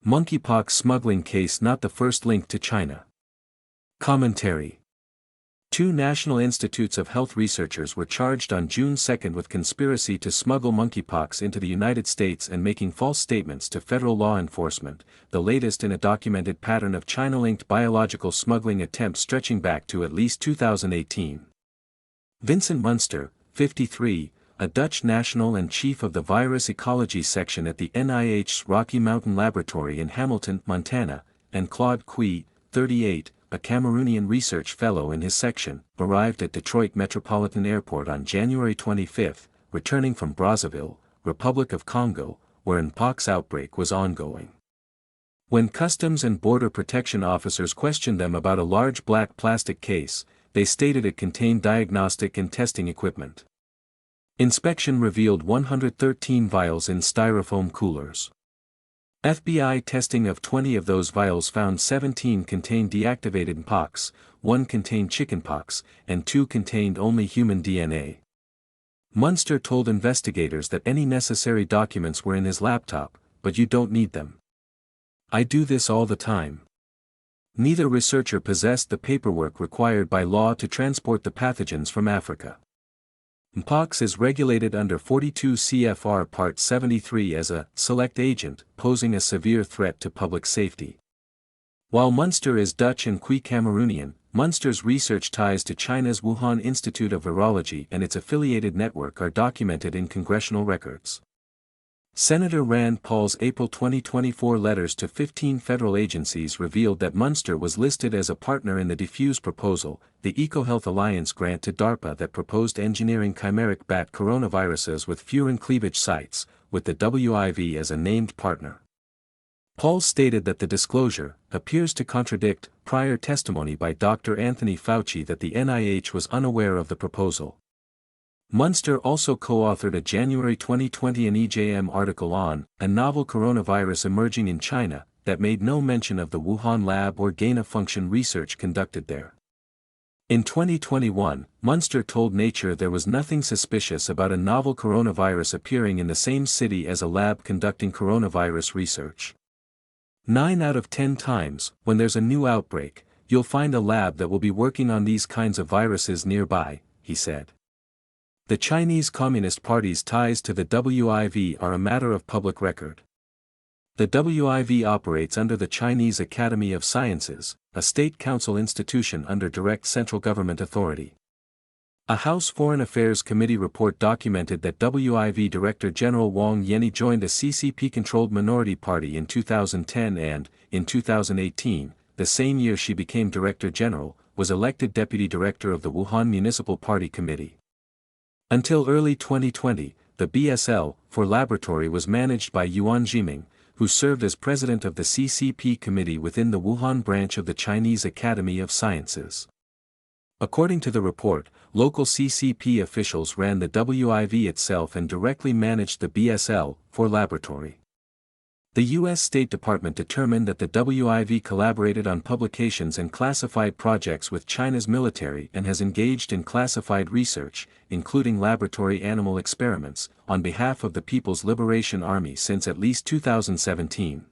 Monkeypox smuggling case not the first link to China. Commentary. Two National Institutes of Health researchers were charged on June 2 with conspiracy to smuggle monkeypox into the United States and making false statements to federal law enforcement, the latest in a documented pattern of China-linked biological smuggling attempts stretching back to at least 2018. Vincent Munster, 53, a Dutch national and chief of the virus ecology section at the NIH's Rocky Mountain Laboratory in Hamilton, Montana, and Claude Cui, 38, a Cameroonian research fellow in his section, arrived at Detroit Metropolitan Airport on January 25, returning from Brazzaville, Republic of Congo, where an pox outbreak was ongoing. When Customs and Border Protection officers questioned them about a large black plastic case, they stated it contained diagnostic and testing equipment. Inspection revealed 113 vials in styrofoam coolers. FBI testing of 20 of those vials found 17 contained deactivated pox, 1 contained chickenpox, and 2 contained only human DNA. Munster told investigators that any necessary documents were in his laptop, but you don't need them. I do this all the time. Neither researcher possessed the paperwork required by law to transport the pathogens from Africa. Mpox is regulated under 42 CFR Part 73 as a select agent, posing a severe threat to public safety. While Munster is Dutch and Cui Cameroonian, Munster's research ties to China's Wuhan Institute of Virology and its affiliated network are documented in congressional records. Senator Rand Paul's April 2024 letters to 15 federal agencies revealed that Munster was listed as a partner in the Diffuse proposal, the EcoHealth Alliance grant to DARPA that proposed engineering chimeric bat coronaviruses with furin cleavage sites, with the WIV as a named partner. Paul stated that the disclosure appears to contradict prior testimony by Dr. Anthony Fauci that the NIH was unaware of the proposal. Munster also co-authored a January 2020 EJM article on a novel coronavirus emerging in China that made no mention of the Wuhan lab or gain-of-function research conducted there. In 2021, Munster told Nature there was nothing suspicious about a novel coronavirus appearing in the same city as a lab conducting coronavirus research. 9 out of 10 times, when there's a new outbreak, you'll find a lab that will be working on these kinds of viruses nearby, he said. The Chinese Communist Party's ties to the WIV are a matter of public record. The WIV operates under the Chinese Academy of Sciences, a state council institution under direct central government authority. A House Foreign Affairs Committee report documented that WIV Director General Wang Yenny joined a CCP-controlled minority party in 2010 and, in 2018, the same year she became Director General, was elected Deputy Director of the Wuhan Municipal Party Committee. Until early 2020, the BSL-4 laboratory was managed by Yuan Zhiming, who served as president of the CCP committee within the Wuhan branch of the Chinese Academy of Sciences. According to the report, local CCP officials ran the WIV itself and directly managed the BSL-4 laboratory. The U.S. State Department determined that the WIV collaborated on publications and classified projects with China's military and has engaged in classified research, including laboratory animal experiments, on behalf of the People's Liberation Army since at least 2017.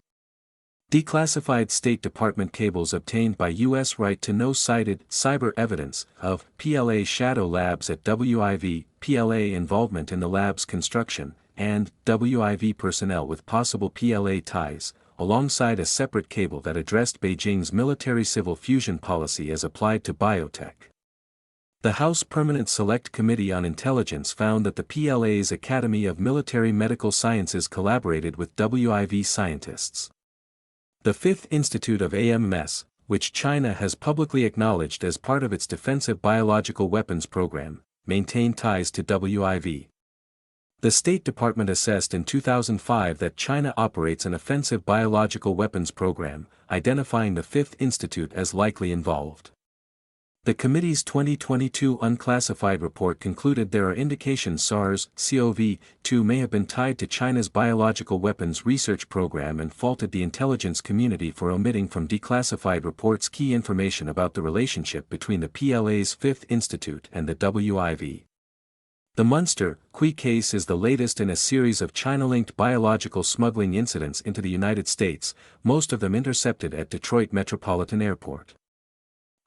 Declassified State Department cables obtained by U.S. right-to-know cited cyber evidence of PLA shadow labs at WIV, PLA involvement in the lab's construction, and WIV personnel with possible PLA ties, alongside a separate cable that addressed Beijing's military-civil fusion policy as applied to biotech. The House Permanent Select Committee on Intelligence found that the PLA's Academy of Military Medical Sciences collaborated with WIV scientists. The Fifth Institute of AMS, which China has publicly acknowledged as part of its defensive biological weapons program, maintained ties to WIV. The State Department assessed in 2005 that China operates an offensive biological weapons program, identifying the Fifth Institute as likely involved. The committee's 2022 unclassified report concluded there are indications SARS-CoV-2 may have been tied to China's biological weapons research program and faulted the intelligence community for omitting from declassified reports key information about the relationship between the PLA's Fifth Institute and the WIV. The Munster, Qui case is the latest in a series of China-linked biological smuggling incidents into the United States, most of them intercepted at Detroit Metropolitan Airport.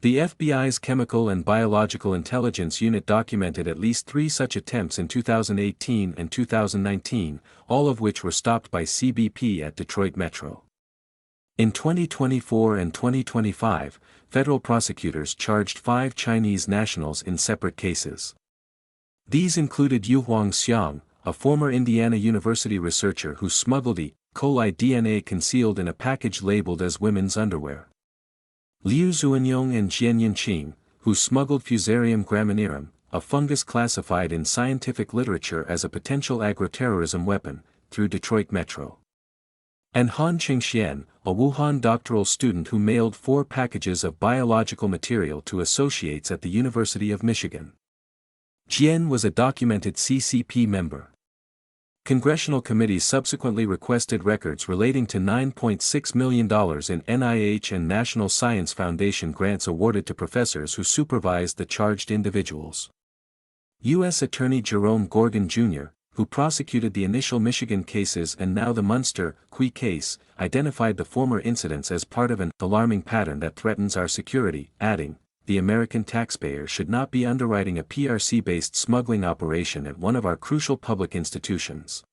The FBI's Chemical and Biological Intelligence Unit documented at least 3 such attempts in 2018 and 2019, all of which were stopped by CBP at Detroit Metro. In 2024 and 2025, federal prosecutors charged 5 Chinese nationals in separate cases. These included Yuhuang Xiang, a former Indiana University researcher who smuggled E. coli DNA concealed in a package labeled as women's underwear. Liu Zuanyong and Jian Yinqing, who smuggled Fusarium graminearum, a fungus classified in scientific literature as a potential agroterrorism weapon, through Detroit Metro. And Han Qingxian, a Wuhan doctoral student who mailed 4 packages of biological material to associates at the University of Michigan. Jian was a documented CCP member. Congressional committees subsequently requested records relating to $9.6 million in NIH and National Science Foundation grants awarded to professors who supervised the charged individuals. U.S. Attorney Jerome Gorgon Jr., who prosecuted the initial Michigan cases and now the Munster, Qui case, identified the former incidents as part of an alarming pattern that threatens our security, adding, "The American taxpayer should not be underwriting a PRC-based smuggling operation at one of our crucial public institutions."